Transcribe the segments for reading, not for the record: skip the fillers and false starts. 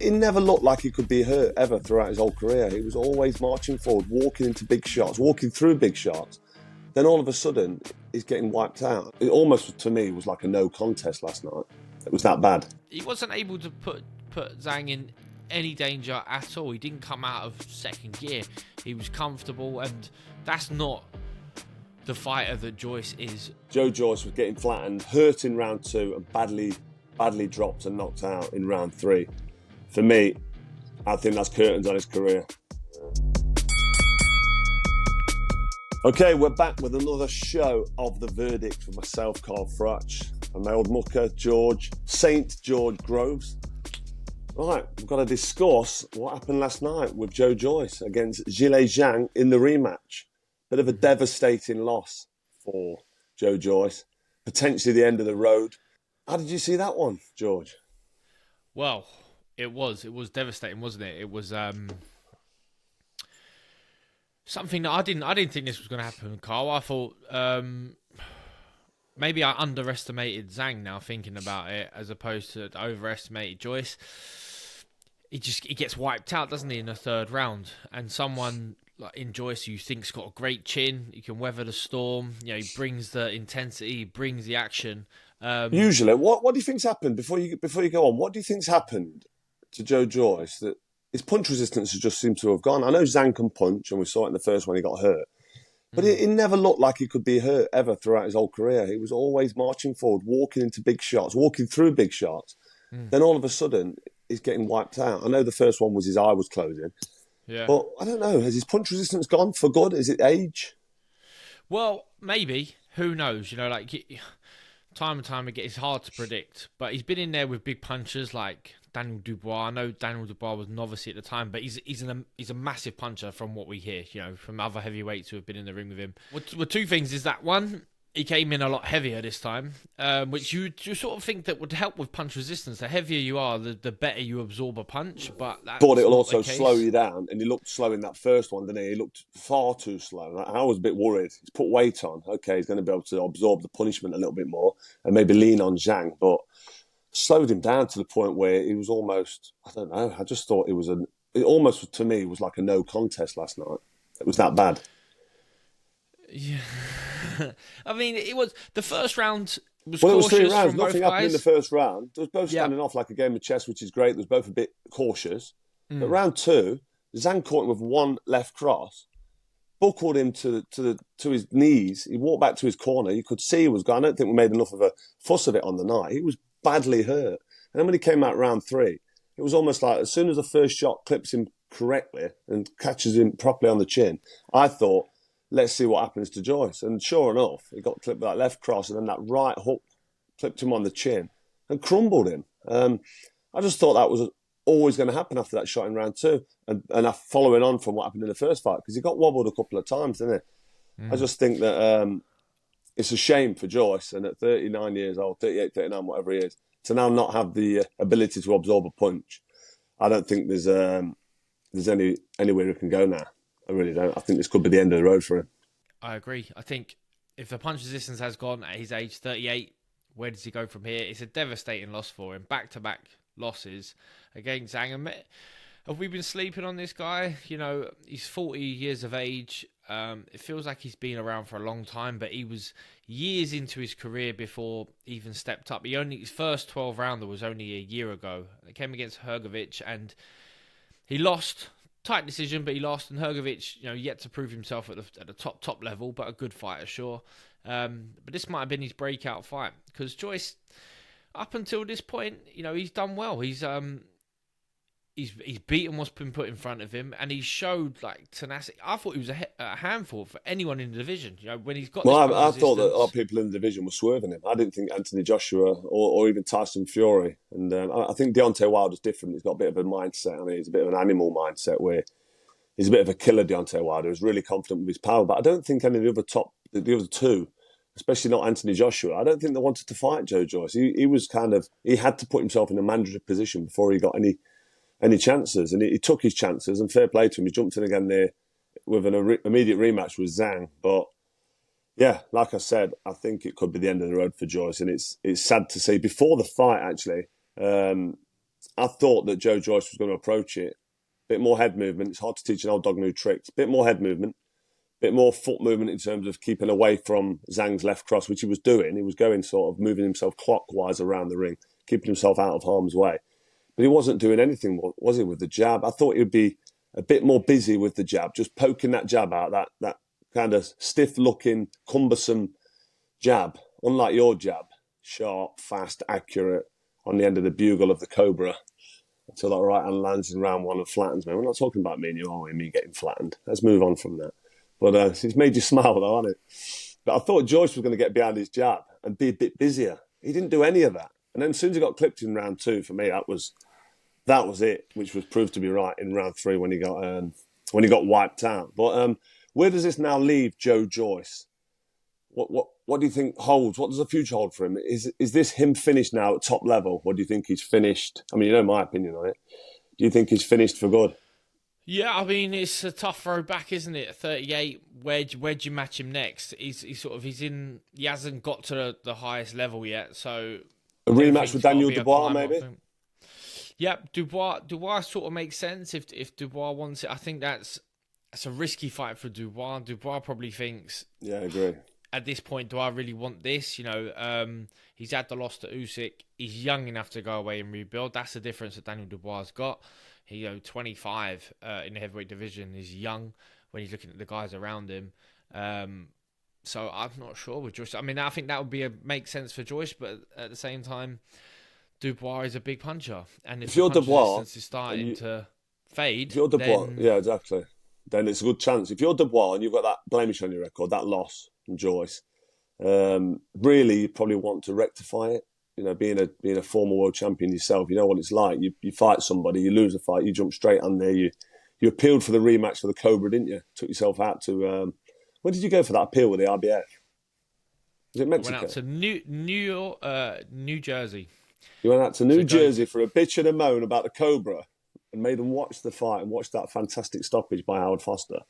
he never looked like he could be hurt ever throughout his whole career. He was always marching forward, walking into big shots, walking through big shots. Then all of a sudden, he's getting wiped out. It almost, to me, was like a no contest last night. It was that bad. He wasn't able to put Zhang in any danger at all. He didn't come out of second gear. He was comfortable, and that's not the fighter that Joyce is. Joyce was getting flattened, hurt in round 2, and badly dropped and knocked out in round 3. For me, I think that's curtains on his career. Okay, we're back with another show of The Verdict with myself, Carl Froch, and my old mucker, St. George Groves. Right, we've got to discuss what happened last night with Joyce against Zhang in the rematch. Bit of a devastating loss for Joyce. Potentially the end of the road. How did you see that one, George? Well, it was devastating, wasn't it? It was something that I didn't think this was going to happen, Carl. I thought maybe I underestimated Zhang now thinking about it, as opposed to overestimated Joyce. He gets wiped out, doesn't he, in the third round? And someone like in Joyce, who you think's got a great chin, he can weather the storm. You know, he brings the intensity, he brings the action. Usually, what do you think's happened before you go on? What do you think's happened to Joyce that his punch resistance has just seemed to have gone? I know Zhang can punch, and we saw it in the first one he got hurt, but he never looked like he could be hurt ever throughout his whole career. He was always marching forward, walking into big shots, walking through big shots. Then all of a sudden, he's getting wiped out. I know the first one was his eye was closing. Yeah. But I don't know, has his punch resistance gone for good? Is it age? Well, maybe. Who knows? You know, like time and time again, it's hard to predict. But he's been in there with big punchers like Daniel Dubois. I know Daniel Dubois was novice at the time, but he's a massive puncher from what we hear, you know, from other heavyweights who have been in the ring with him. Well, two things is that, one, he came in a lot heavier this time, which you sort of think that would help with punch resistance. The heavier you are, the better you absorb a punch. But it'll also slow you down. And he looked slow in that first one, didn't he? He looked far too slow. I was a bit worried. He's put weight on. Okay, he's going to be able to absorb the punishment a little bit more and maybe lean on Zhang. But slowed him down to the point where he was almost, I don't know, I just thought it almost, to me, was like a no contest last night. It was that bad. Yeah. I mean, it was the first round was it was 3 cautious rounds. from Nothing both happened in guys. the first round. They was both standing off like a game of chess, which is great. They was both a bit cautious. But round 2, Zhang caught him with one left cross, buckled him to his knees. He walked back to his corner. You could see he was gone. I don't think we made enough of a fuss of it on the night. He was badly hurt. And then when he came out round 3, it was almost like as soon as the first shot clips him correctly and catches him properly on the chin, I thought, let's see what happens to Joyce. And sure enough, he got clipped with that left cross, and then that right hook clipped him on the chin and crumbled him. I just thought that was always going to happen after that shot in round 2. And following on from what happened in the first fight, because he got wobbled a couple of times, didn't he? I just think that it's a shame for Joyce, and at 39 years old, 38, 39, whatever he is, to now not have the ability to absorb a punch. I don't think there's anywhere he can go now. I really don't. I think this could be the end of the road for him. I agree. I think if the punch resistance has gone at his age, 38, where does he go from here? It's a devastating loss for him. Back-to-back losses against Zhang. Have we been sleeping on this guy? You know, he's 40 years of age. It feels like he's been around for a long time, but he was years into his career before he even stepped up. His first 12 rounder was only a year ago. It came against Hrgovic, and he lost. Tight decision, but he lost. And Hrgovic, you know, yet to prove himself at the top level, but a good fighter, sure. But this might have been his breakout fight, because Joyce, up until this point, you know, he's done well. He's beaten what's been put in front of him, and he showed like tenacity. I thought he was a handful for anyone in the division. You know, when he's got. Well, I thought that a lot of people in the division were swerving him. I didn't think Anthony Joshua or even Tyson Fury, and I think Deontay Wilder's different. He's got a bit of a mindset. I mean, he's a bit of an animal mindset where he's a bit of a killer. Deontay Wilder is really confident with his power, but I don't think any of the other two, especially not Anthony Joshua, I don't think they wanted to fight Joyce. He had to put himself in a mandatory position before he got any chances, and he took his chances, and fair play to him. He jumped in again there with an immediate rematch with Zhang. But yeah, like I said, I think it could be the end of the road for Joyce, and it's sad to see. Before the fight, actually, I thought that Joe Joyce was going to approach it. Bit more head movement. It's hard to teach an old dog new tricks. Bit more head movement. Bit more foot movement in terms of keeping away from Zhang's left cross, which he was doing. He was going sort of moving himself clockwise around the ring, keeping himself out of harm's way. But he wasn't doing anything, was he, with the jab? I thought he'd be a bit more busy with the jab, just poking that jab out, that kind of stiff-looking, cumbersome jab, unlike your jab. Sharp, fast, accurate, on the end of the bugle of the Cobra. Until that right hand lands in round one and flattens me. We're not talking about me and you, are we? Me getting flattened. Let's move on from that. But it's made you smile, though, hasn't it? But I thought Joyce was going to get behind his jab and be a bit busier. He didn't do any of that. And then as soon as he got clipped in round two, for me, that was it, which was proved to be right in round three when he got wiped out. But where does this now leave Joe Joyce? What do you think holds? What does the future hold for him? Is this him finished now at top level? Or do you think he's finished? I mean, you know my opinion on it. Do you think he's finished for good? Yeah, I mean, it's a tough road back, isn't it? At 38, where'd you match him next? He hasn't got to the highest level yet, so a rematch with Daniel Dubois, maybe. Yeah, Dubois sort of makes sense if Dubois wants it. I think that's a risky fight for Dubois. Dubois probably thinks, yeah, I agree. At this point, do I really want this? You know, he's had the loss to Usyk. He's young enough to go away and rebuild. That's the difference that Daniel Dubois has got. He, 25 in the heavyweight division. He's young when he's looking at the guys around him. So I'm not sure with Joyce. I mean, I think that would make sense for Joyce, but at the same time, Dubois is a big puncher, and if you're Dubois, is starting to fade. If you're Dubois, yeah, exactly. Then it's a good chance. If you're Dubois and you've got that blemish on your record, that loss from Joyce, really, you probably want to rectify it. You know, being a former world champion yourself, you know what it's like. You fight somebody, you lose a fight, you jump straight on there. You appealed for the rematch for the Cobra, didn't you? Took yourself out to. Where did you go for that appeal with the RBF? Was it Mexico? I went out to New Jersey. You went out to New Jersey for a bitch and a moan about the Cobra and made them watch the fight and watch that fantastic stoppage by Howard Foster.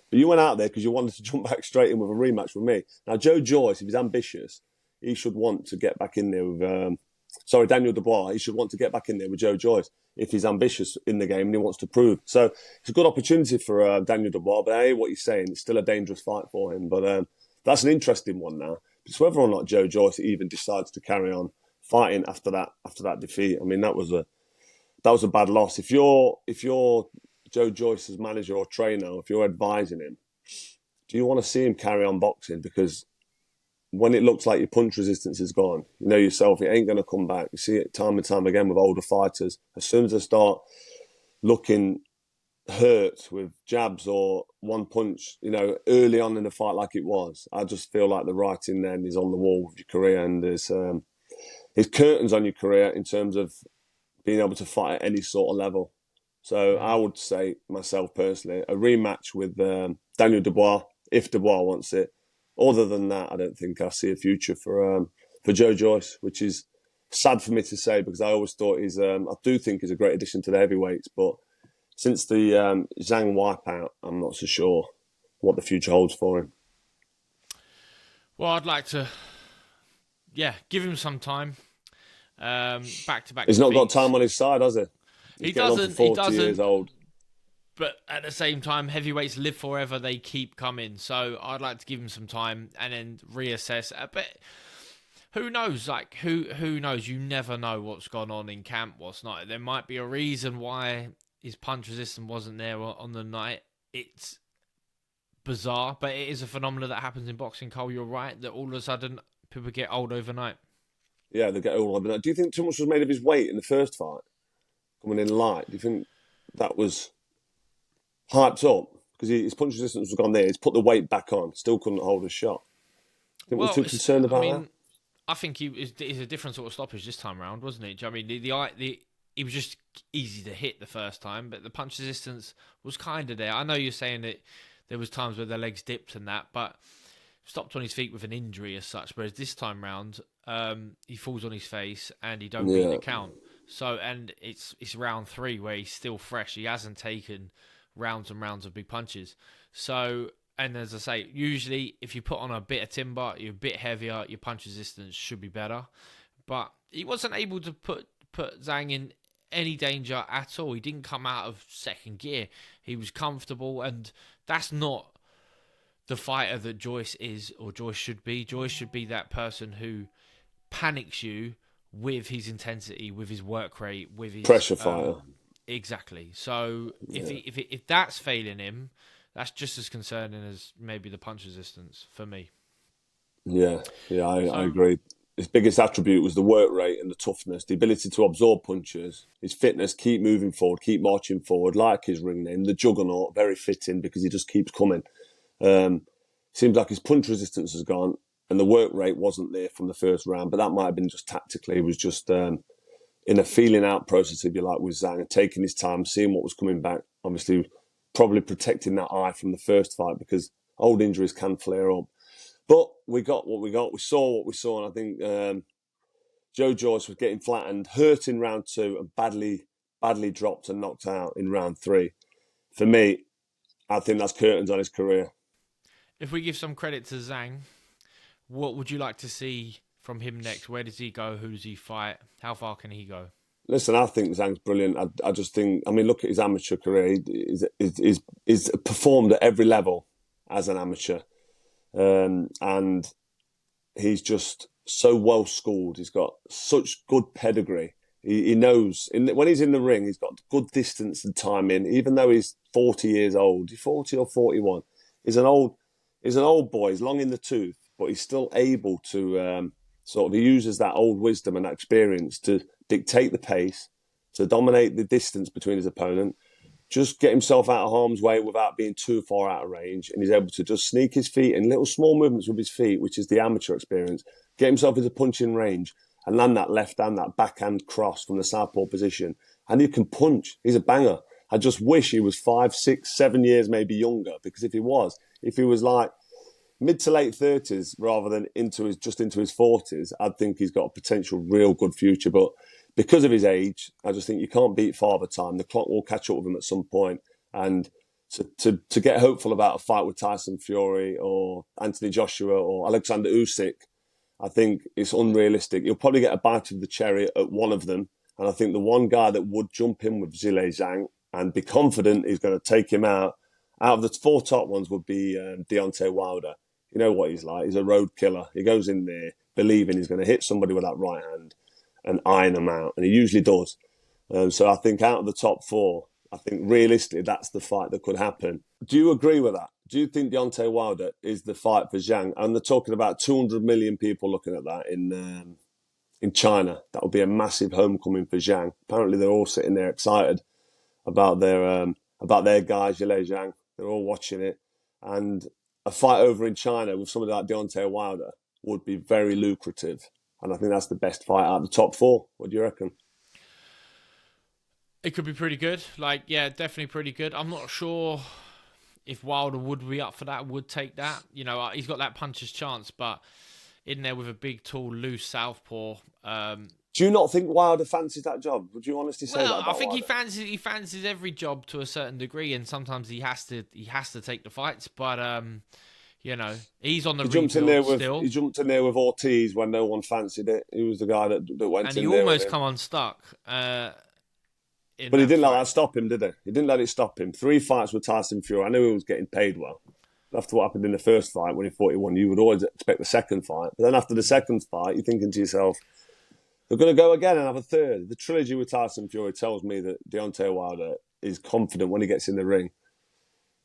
But you went out there because you wanted to jump back straight in with a rematch with me. Now, Joe Joyce, if he's ambitious, he should want to get back in there with... Daniel Dubois, he should want to get back in there with Joe Joyce if he's ambitious in the game and he wants to prove. So it's a good opportunity for Daniel Dubois, but I hear what you're saying. It's still a dangerous fight for him. But that's an interesting one now. It's whether or not Joe Joyce even decides to carry on fighting after that defeat. I mean, that was a bad loss. If you're Joe Joyce's manager or trainer, if you're advising him, do you want to see him carry on boxing? Because when it looks like your punch resistance is gone, you know yourself, it ain't going to come back. You see it time and time again with older fighters. As soon as they start looking hurt with jabs or one punch, you know, early on in the fight like it was, I just feel like the writing then is on the wall with your career, and there's curtains on your career in terms of being able to fight at any sort of level. So I would say, myself personally, a rematch with Daniel Dubois, if Dubois wants it. Other than that, I don't think I see a future for Joe Joyce, which is sad for me to say because I always thought I do think he's a great addition to the heavyweights, but since the Zhang wipeout, I'm not so sure what the future holds for him. Well, I'd like to, give him some time. Back-to-back. He's not got time on his side, has he? He doesn't. 40 years old. But at the same time, heavyweights live forever. They keep coming. So I'd like to give him some time and then reassess. But who knows? Like, who knows? You never know what's gone on in camp, what's not. There might be a reason why his punch resistance wasn't there on the night. It's bizarre, but it is a phenomenon that happens in boxing, Cole. You're right, that all of a sudden people get old overnight. Yeah, they get old overnight. Do you think too much was made of his weight in the first fight? Coming in light, do you think that was hyped up? Because his punch resistance was gone there. He's put the weight back on. Still couldn't hold a shot. Think we're too concerned about that? I think it's a different sort of stoppage this time round, wasn't it? Do you know what I mean, he was just easy to hit the first time, but the punch resistance was kind of there. I know you're saying that there was times where the legs dipped and that, but stopped on his feet with an injury as such. Whereas this time round, he falls on his face and he don't beat the count. So, and it's round 3 where he's still fresh. He hasn't taken rounds and rounds of big punches. So, and as I say, usually if you put on a bit of timber, you're a bit heavier, your punch resistance should be better. But he wasn't able to put Zhang in any danger at all. He didn't come out of second gear. He was comfortable, and that's not the fighter that Joyce is, or Joyce should be. Joyce should be that person who panics you with his intensity, with his work rate, with his pressure fighter. Exactly. So if that's failing him, that's just as concerning as maybe the punch resistance for me. Yeah, I agree. His biggest attribute was the work rate and the toughness, the ability to absorb punches, his fitness, keep moving forward, keep marching forward, like his ring name, the Juggernaut, very fitting because he just keeps coming. Seems like his punch resistance has gone and the work rate wasn't there from the first round, but that might have been just tactically. He was just in a feeling out process, if you like, with Zhang, and taking his time, seeing what was coming back. Obviously, probably protecting that eye from the first fight because old injuries can flare up. But we got what we got. We saw what we saw, and I think Joyce was getting flattened, hurt in round 2, and badly dropped and knocked out in round 3. For me, I think that's curtains on his career. If we give some credit to Zhang, what would you like to see from him next? Where does he go? Who does he fight? How far can he go? Listen, I think Zhang's brilliant. I just think, I mean, look at his amateur career. He's performed at every level as an amateur. And he's just so well schooled. He's got such good pedigree. He knows when he's in the ring, he's got good distance and timing. Even though he's 40 years old, he's 40 or 41. He's an old boy. He's long in the tooth, but he's still able to he uses that old wisdom and that experience to dictate the pace, to dominate the distance between his opponent, just get himself out of harm's way without being too far out of range. And he's able to just sneak his feet in little small movements with his feet, which is the amateur experience, get himself into punching range and land that left hand, that backhand cross from the southpaw position. And he can punch. He's a banger. I just wish he was 5, 6, 7 years maybe younger, because if he was like mid to late 30s rather than into his 40s, I'd think he's got a potential real good future. But because of his age, I just think you can't beat Father Time. The clock will catch up with him at some point. And to get hopeful about a fight with Tyson Fury or Anthony Joshua or Oleksandr Usyk, I think it's unrealistic. You'll probably get a bite of the cherry at one of them. And I think the one guy that would jump in with Zhang and be confident he's going to take him out of the 4 top ones would be Deontay Wilder. You know what he's like. He's a road killer. He goes in there believing he's going to hit somebody with that right hand and iron them out. And he usually does. So I think out of the top 4, I think realistically that's the fight that could happen. Do you agree with that? Do you think Deontay Wilder is the fight for Zhang? And they're talking about 200 million people looking at that in China. That would be a massive homecoming for Zhang. Apparently they're all sitting there excited about their guy, Zhang. They're all watching it. And a fight over in China with somebody like Deontay Wilder would be very lucrative. And I think that's the best fight out of the top 4. What do you reckon? It could be pretty good. Definitely pretty good. I'm not sure if Wilder would be up for that, would take that. You know, he's got that puncher's chance, but in there with a big, tall, loose southpaw. Do you not think Wilder fancies that job? Would you honestly say that about I think Wilder? he fancies every job to a certain degree, and sometimes he has to take the fights. But he's on the rebuild still. He jumped in there with Ortiz when no one fancied it. He was the guy that went and in he there. Almost come unstuck. But he didn't let that stop him, did he? He didn't let it stop him. 3 fights with Tyson Fury. I knew he was getting paid well. After what happened in the first fight when he fought, he won, you would always expect the second fight. But then after the second fight, you're thinking to yourself, they're going to go again and have a third. The trilogy with Tyson Fury tells me that Deontay Wilder is confident when he gets in the ring.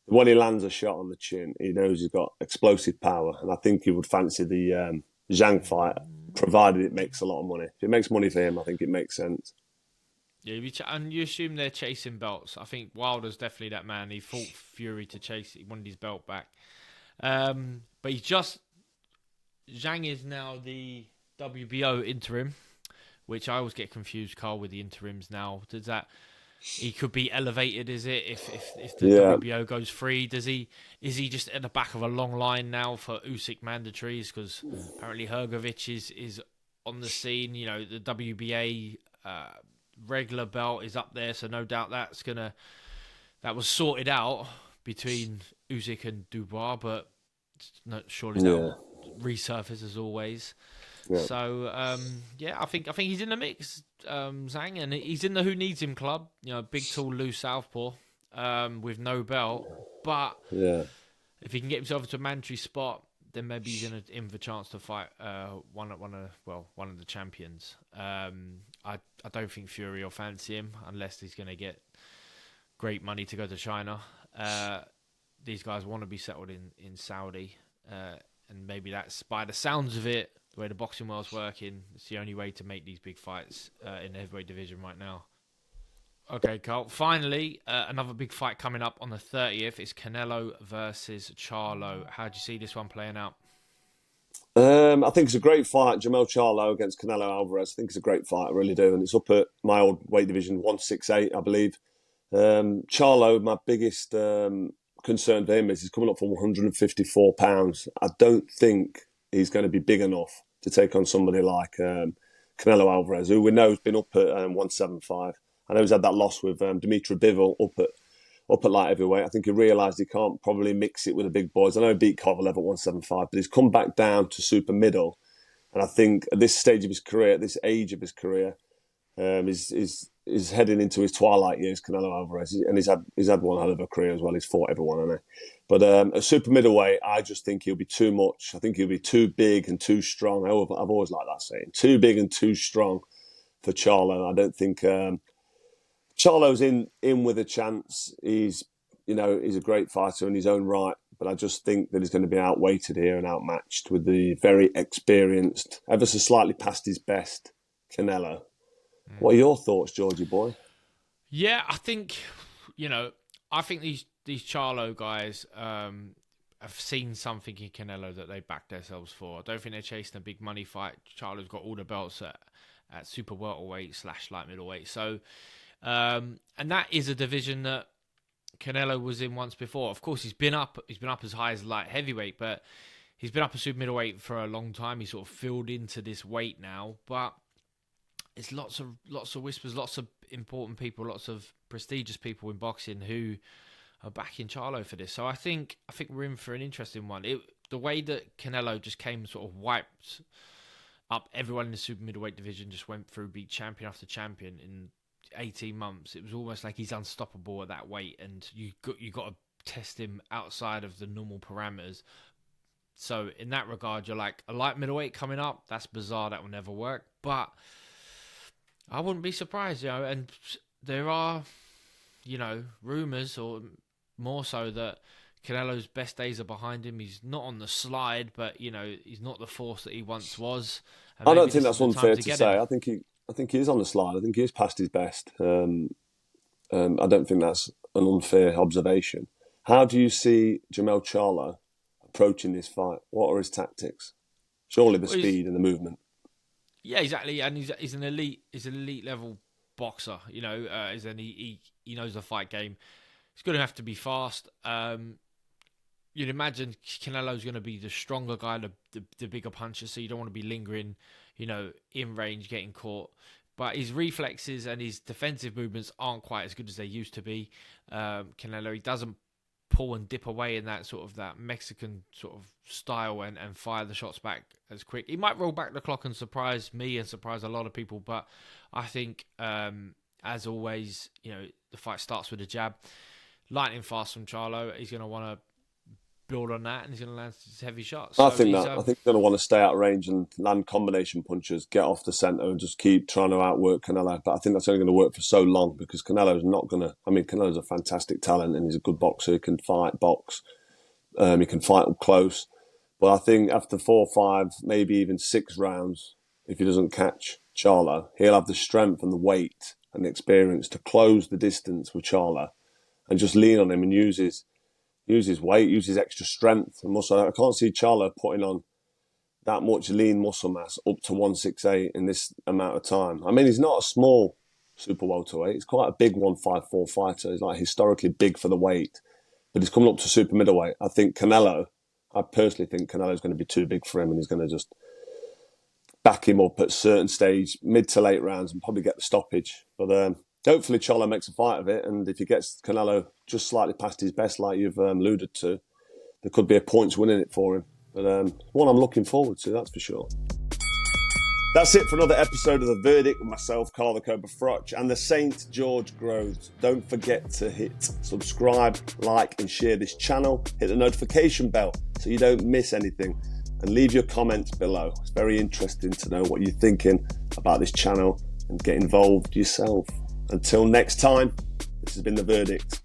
When he lands a shot on the chin, he knows he's got explosive power. And I think he would fancy the Zhang fight, provided it makes a lot of money. If it makes money for him, I think it makes sense. Yeah, and you assume they're chasing belts. I think Wilder's definitely that man. He fought Fury to chase it. He wanted his belt back. But Zhang is now the WBO interim, which I always get confused, Carl, with the interims now. Does that he could be elevated? Is it if the WBO goes free? Is he just at the back of a long line now for Usyk mandatories? Because apparently Hrgovic is on the scene. You know, the WBA regular belt is up there, so no doubt that was sorted out between Usyk and Dubois, but surely that'll resurface as always. Yeah. So I think he's in the mix. Zhang, and he's in the who needs him club. Big, tall, loose southpaw with no belt. But if he can get himself into a mandatory spot, then maybe he's in for a chance to fight one of the champions. I don't think Fury will fancy him unless he's going to get great money to go to China. These guys want to be settled in Saudi, and maybe that's, by the sounds of it, the way the boxing world's working, it's the only way to make these big fights in the heavyweight division right now. Okay, Carl. Finally, another big fight coming up on the 30th. It's Canelo versus Charlo. How do you see this one playing out? I think it's a great fight. Jermell Charlo against Canelo Alvarez. I think it's a great fight. I really do. And it's up at my old weight division, 168, I believe. Charlo, my biggest concern for him is he's coming up from 154 pounds. I don't think he's going to be big enough to take on somebody like Canelo Alvarez, who we know has been up at 175. I know he's had that loss with Dimitri Bivol up at light heavyweight. I think he realised he can't probably mix it with the big boys. I know he beat Kovalev at 175, but he's come back down to super middle. And I think at this stage of his career, at this age of his career, is heading into his twilight years, Canelo Alvarez. And he's had one hell of a career as well. He's fought everyone, hasn't he? But at super middleweight, I just think he'll be too much. I think he'll be too big and too strong. I've always liked that saying. Too big and too strong for Charlo. I don't think... Charlo's in with a chance. He's a great fighter in his own right, but I just think that he's going to be outweighted here and outmatched with the very experienced, ever so slightly past his best, Canelo. What are your thoughts, Georgie boy? Yeah, I think these Charlo guys have seen something in Canelo that they backed themselves for. I don't think they're chasing a big money fight. Charlo's got all the belts at super welterweight / light middleweight. So. And that is a division that Canelo was in once before. Of course, he's been up as high as light heavyweight, but he's been up as super middleweight for a long time. He's sort of filled into this weight now, but it's lots of whispers, lots of important people, lots of prestigious people in boxing who are backing Charlo for this. So I think we're in for an interesting one. The way that Canelo just came, sort of wiped up everyone in the super middleweight division, just went through, beat champion after champion in 18 months. It was almost like he's unstoppable at that weight, and you got to test him outside of the normal parameters. So in that regard, you're like, a light middleweight coming up, that's bizarre, that will never work. But I wouldn't be surprised, and there are, rumours, or more so, that Canelo's best days are behind him. He's not on the slide, but he's not the force that he once was. I don't think that's unfair to say. I think he is on the slide. I think he is past his best. I don't think that's an unfair observation. How do you see Jermell Charlo approaching this fight? What are his tactics? Surely the speed and the movement. Yeah, exactly. And he's an elite level boxer. He knows the fight game. He's going to have to be fast. You'd imagine Canelo's going to be the stronger guy, the bigger puncher. So you don't want to be lingering, in range, getting caught. But his reflexes and his defensive movements aren't quite as good as they used to be. Canelo, he doesn't pull and dip away in that sort of that Mexican sort of style and fire the shots back as quick. He might roll back the clock and surprise me and surprise a lot of people. But I think, as always, the fight starts with a jab. Lightning fast from Charlo. He's going to want to build on that, and he's going to land his heavy shots. I think he's going to want to stay out of range and land combination punches, get off the centre and just keep trying to outwork Canelo. But I think that's only going to work for so long, because Canelo's not going to... Canelo's a fantastic talent and he's a good boxer. He can fight, box. He can fight up close. But I think after 4, 5, maybe even 6 rounds, if he doesn't catch Charlo, he'll have the strength and the weight and the experience to close the distance with Charlo and just lean on him and use his weight, use his extra strength and muscle. I can't see Charlo putting on that much lean muscle mass up to 168 in this amount of time. He's not a small super welterweight. He's quite a big 154 fighter. He's like historically big for the weight, but he's coming up to super middleweight. I personally think Canelo's going to be too big for him, and he's going to just back him up at a certain stage, mid to late rounds, and probably get the stoppage. But hopefully Charlo makes a fight of it, and if he gets Canelo just slightly past his best, like you've alluded to, there could be a points win in it for him. But one I'm looking forward to, that's for sure. That's it for another episode of The Verdict with myself, Carl the Cobra Froch, and the Saint George Groves. Don't forget to hit subscribe, like, and share this channel. Hit the notification bell so you don't miss anything. And leave your comments below. It's very interesting to know what you're thinking about this channel and get involved yourself. Until next time, this has been The Verdict.